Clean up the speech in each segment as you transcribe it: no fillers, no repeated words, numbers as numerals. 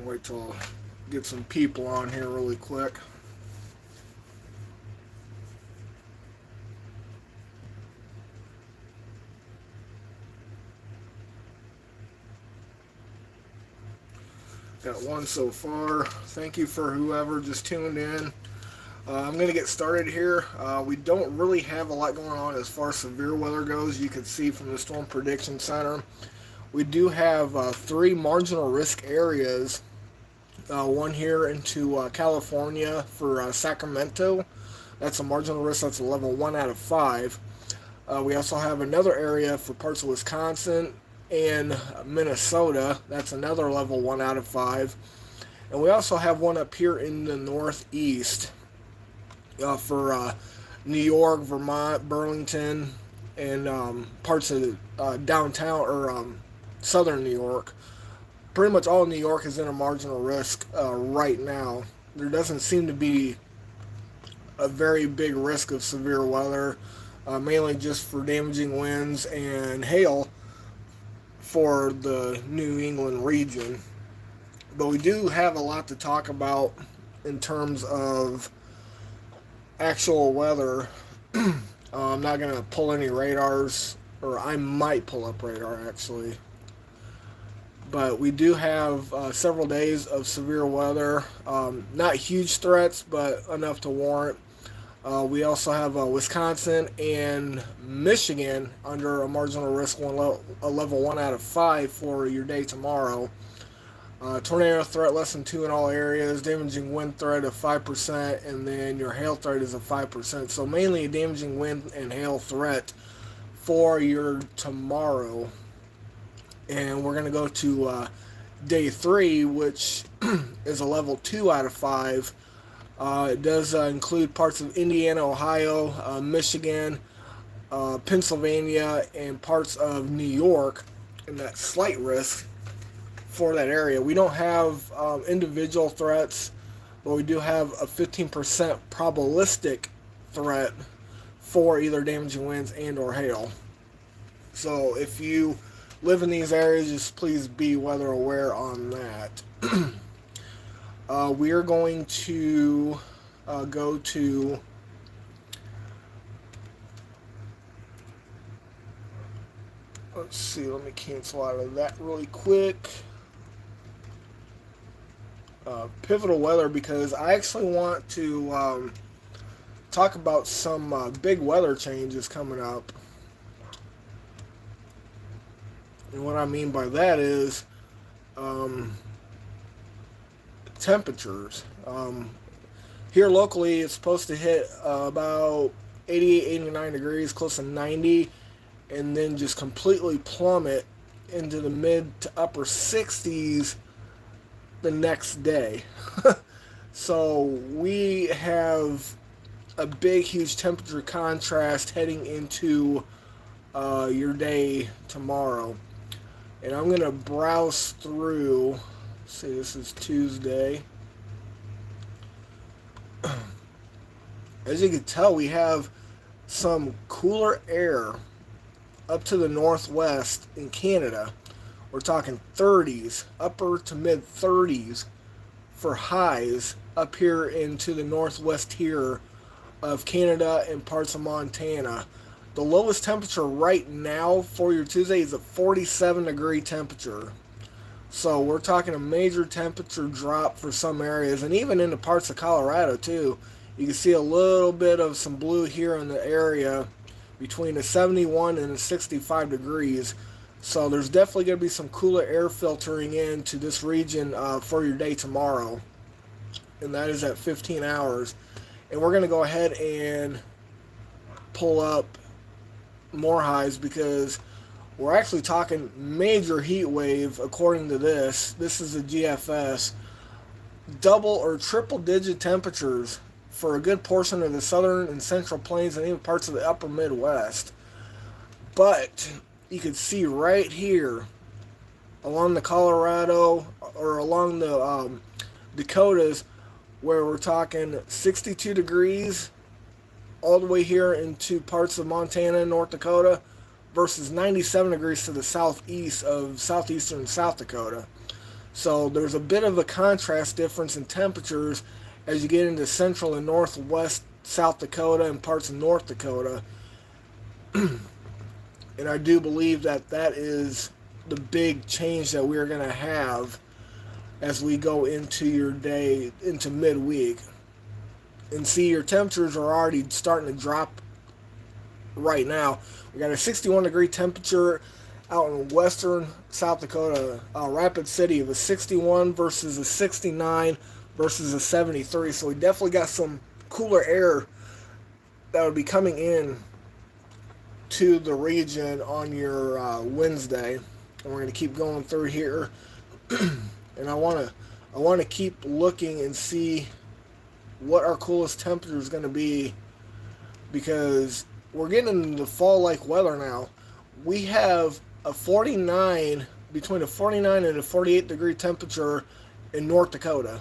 Wait till I get some people on here really quick. Got one so far. Thank you for whoever just tuned in. I'm going to get started here. We don't really have a lot going on as far as severe weather goes. You can see from the Storm Prediction Center. We do have three marginal risk areas. One here into California for Sacramento. That's a marginal risk. That's a level 1 out of 5. We also have another area for parts of Wisconsin and Minnesota. That's another level 1 out of 5. And we also have one up here in the Northeast for New York, Vermont, Burlington, and parts of downtown or southern New York. Pretty much all New York is in a marginal risk right now. There doesn't seem to be a very big risk of severe weather, mainly just for damaging winds and hail for the New England region. But we do have a lot to talk about in terms of actual weather. I'm not going to pull any radars, or I might pull up radar actually. But we do have several days of severe weather. Not huge threats, but enough to warrant. We also have Wisconsin and Michigan under a marginal risk a level 1 out of 5 for your day tomorrow. Tornado threat less than 2 in all areas. Damaging wind threat of 5%, and then your hail threat is a 5%. So mainly a damaging wind and hail threat for your tomorrow. And we're going to go to day 3, which is a level 2 out of 5. It does include parts of Indiana, Ohio, Michigan, Pennsylvania, and parts of New York, and that slight risk for that area. We don't have individual threats, but we do have a 15% probabilistic threat for either damaging winds and or hail. So if you live in these areas, just please be weather aware on that. We are going to go to let's see, let me cancel out of that really quick. Pivotal weather, because I actually want to talk about some big weather changes coming up. And what I mean by that is temperatures. Here locally, it's supposed to hit about 88, 89 degrees, close to 90, and then just completely plummet into the mid to upper 60s the next day. So we have a big, huge temperature contrast heading into your day tomorrow. And I'm going to browse through. See, this is Tuesday. As you can tell, we have some cooler air up to the northwest in Canada. We're talking 30s, upper to mid 30s for highs up here into the northwest here of Canada and parts of Montana. The lowest temperature right now for your Tuesday is a 47 degree temperature. So we're talking a major temperature drop for some areas, and even into parts of Colorado too. You can see a little bit of some blue here in the area between the 71 and the 65 degrees. So there's definitely going to be some cooler air filtering into this region for your day tomorrow. And that is at 15 hours. And we're going to go ahead and pull up more highs, because we're actually talking major heat wave according to this. This is a GFS. Double or triple digit temperatures for a good portion of the southern and central plains and even parts of the upper Midwest. But you can see right here along the Colorado or along the Dakotas, where we're talking 62 degrees all the way here into parts of Montana and North Dakota versus 97 degrees to the southeast of southeastern South Dakota. So there's a bit of a contrast difference in temperatures as you get into central and northwest South Dakota and parts of North Dakota. And I do believe that that is the big change that we're going to have as we go into your day, into midweek. And see, your temperatures are already starting to drop right now. We got a 61 degree temperature out in western South Dakota, Rapid City. It was 61 versus a 69 versus a 73. So we definitely got some cooler air that would be coming in to the region on your Wednesday. And we're going to keep going through here. And I want to keep looking and see what our coolest temperature is going to be, because we're getting into fall-like weather now. We have a 49, between a 49 and a 48 degree temperature in North Dakota.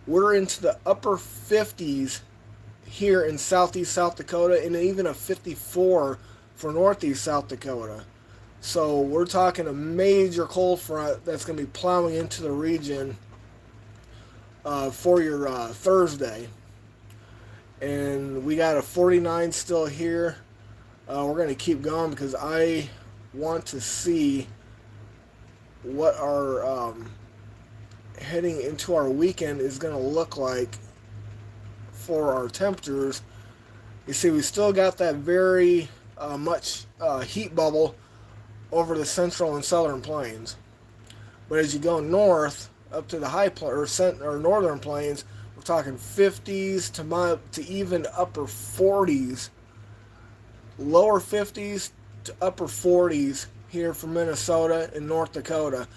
We're into the upper 50s here in southeast South Dakota, and even a 54 for northeast South Dakota. So we're talking a major cold front that's going to be plowing into the region for your Thursday. And we got a 49 still here. We're going to keep going because I want to see what our heading into our weekend is going to look like for our temperatures. You see, we still got that very much heat bubble over the central and southern plains. But as you go north up to the high or northern plains, we're talking 50s to even upper 40s, lower 50s to upper 40s here for Minnesota and North Dakota.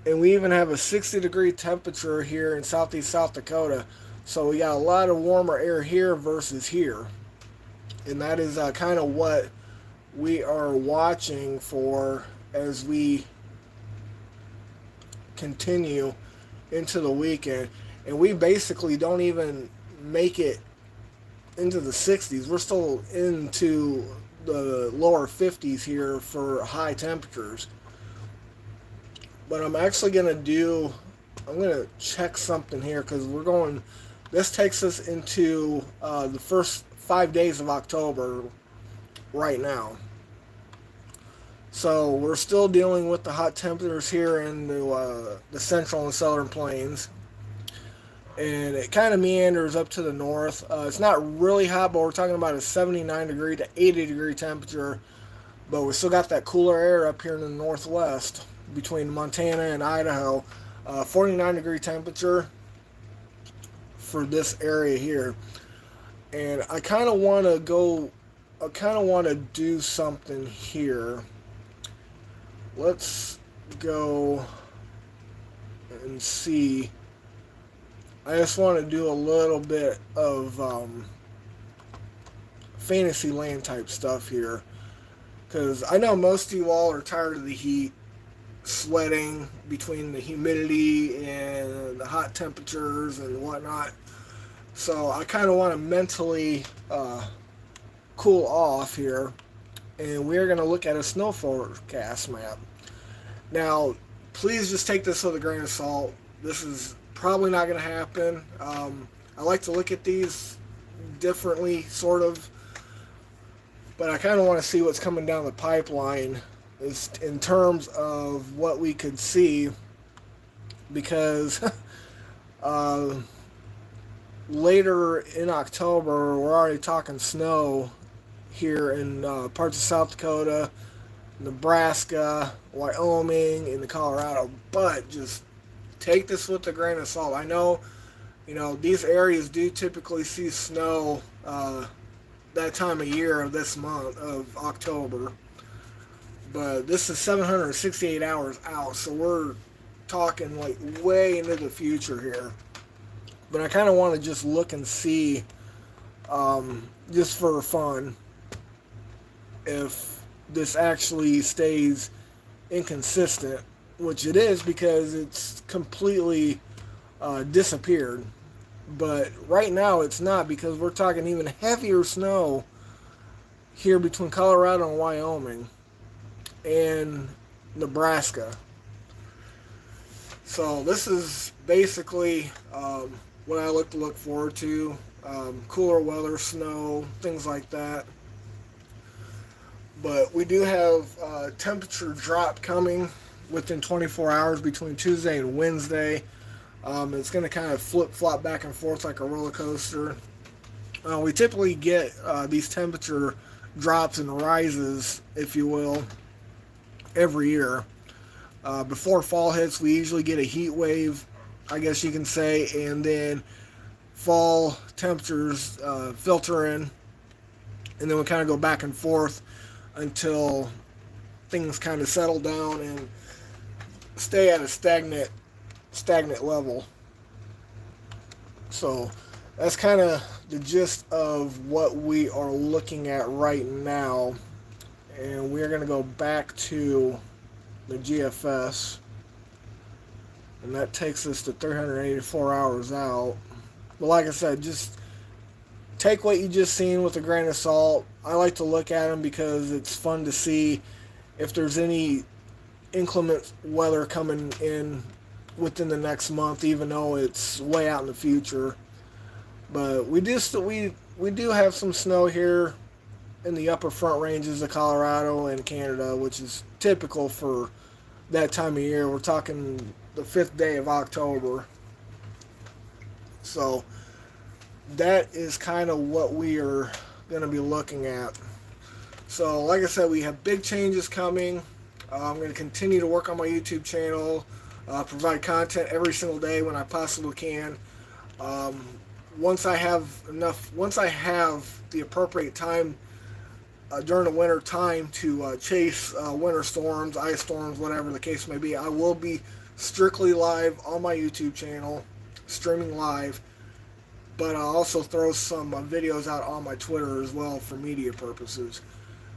And we even have a 60 degree temperature here in southeast South Dakota. So we got a lot of warmer air here versus here. And that is kind of what we are watching for as we continue into the weekend. And we basically don't even make it into the 60s. We're still into the lower 50s here for high temperatures. But I'm actually going to check something here, because this takes us into the first 5 days of October right now. So we're still dealing with the hot temperatures here in the central and southern plains. And it kind of meanders up to the north. It's not really hot, but we're talking about a 79 degree to 80 degree temperature. But we still got that cooler air up here in the northwest between Montana and Idaho. 49 degree temperature for this area here. And I kind of want to do something here. Let's go and see. I just want to do a little bit of Fantasyland type stuff here, because I know most of you all are tired of the heat, sweating between the humidity and the hot temperatures and whatnot. So I kind of want to mentally cool off here, and we're going to look at a snow forecast map. Now, please just take this with a grain of salt. This is probably not going to happen. I like to look at these differently, sort of, but I kind of want to see what's coming down the pipeline in terms of what we could see, because later in October, we're already talking snow here in parts of South Dakota, Nebraska, Wyoming, and Colorado. But just take this with a grain of salt. I know, these areas do typically see snow that time of year of this month of October. But this is 768 hours out, so we're talking like way into the future here. But I kind of want to just look and see, just for fun, if this actually stays inconsistent, which it is, because it's completely disappeared. But right now it's not, because we're talking even heavier snow here between Colorado and Wyoming and Nebraska. So this is basically what I look forward to. Cooler weather, snow, things like that. But we do have temperature drop coming within 24 hours between Tuesday and Wednesday. It's going to kind of flip flop back and forth like a roller coaster. We typically get these temperature drops and rises, if you will, every year. Before fall hits, we usually get a heat wave, I guess you can say, and then fall temperatures filter in, and then we kind of go back and forth until things kind of settle down and stay at a stagnant level. So that's kind of the gist of what we are looking at right now. And we're going to go back to the GFS. And that takes us to 384 hours out. But like I said, just take what you just seen with a grain of salt. I like to look at them because it's fun to see if there's any inclement weather coming in within the next month, even though it's way out in the future. But we do have some snow here in the upper front ranges of Colorado and Canada, which is typical for that time of year. We're talking the 5th day of October. So that is kind of what we are going to be looking at. So like I said, we have big changes coming. I'm going to continue to work on my YouTube channel, provide content every single day when I possibly can. Once I have the appropriate time during the winter time to chase winter storms, ice storms, whatever the case may be, I will be strictly live on my YouTube channel, streaming live. But I'll also throw some videos out on my Twitter as well for media purposes.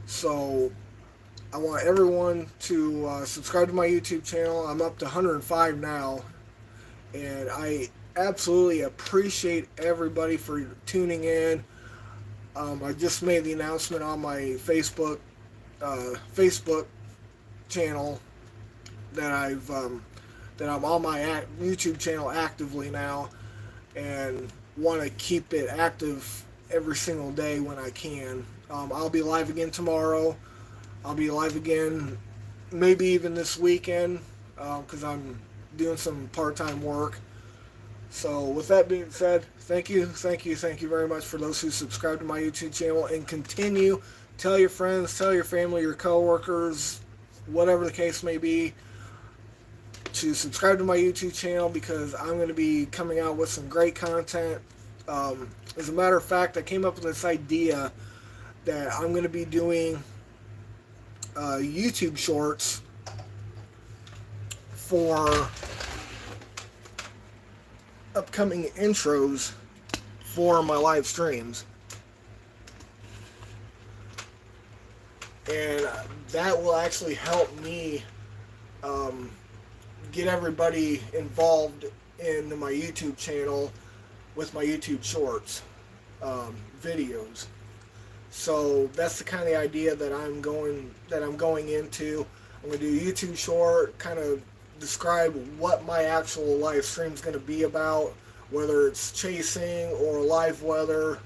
So I want everyone to subscribe to my YouTube channel. I'm up to 105 now, and I absolutely appreciate everybody for tuning in. I just made the announcement on my Facebook channel that I'm on my YouTube channel actively now, and want to keep it active every single day when I can. I'll be live again tomorrow. I'll be live again maybe even this weekend because I'm doing some part-time work. So with that being said, thank you very much for those who subscribe to my YouTube channel, and continue. Tell your friends, tell your family, your coworkers, whatever the case may be, to subscribe to my YouTube channel, because I'm going to be coming out with some great content. As a matter of fact, I came up with this idea that I'm going to be doing YouTube shorts for upcoming intros for my live streams. And that will actually help me get everybody involved in my YouTube channel with my YouTube shorts videos. So that's the kind of idea that I'm going into. I'm going to do a YouTube short, kind of describe what my actual live stream is going to be about, whether it's chasing or live weather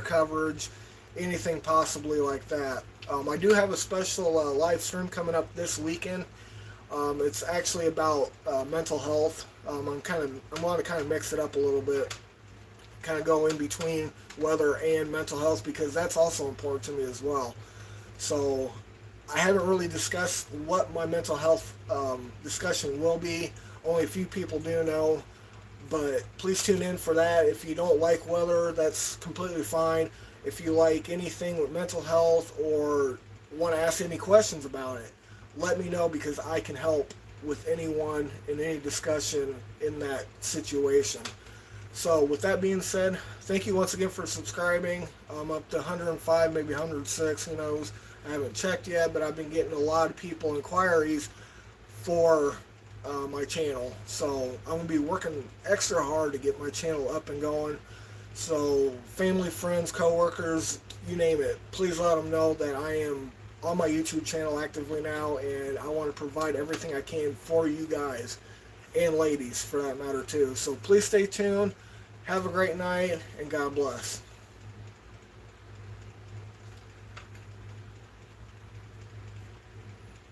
coverage, anything possibly like that. I do have a special live stream coming up this weekend. It's actually about mental health. I want to kind of mix it up a little bit, kind of go in between weather and mental health, because that's also important to me as well. So I haven't really discussed what my mental health discussion will be. Only a few people do know, but please tune in for that. If you don't like weather, that's completely fine. If you like anything with mental health or want to ask any questions about it, let me know, because I can help with anyone in any discussion in that situation. So with that being said, thank you once again for subscribing. I'm up to 105, maybe 106, who knows. I haven't checked yet, but I've been getting a lot of people inquiries for my channel. So I'm going to be working extra hard to get my channel up and going. So family, friends, coworkers, you name it, please let them know that I am on my YouTube channel actively now, and I want to provide everything I can for you guys. and ladies for that matter too. So please stay tuned. Have a great night, and God bless.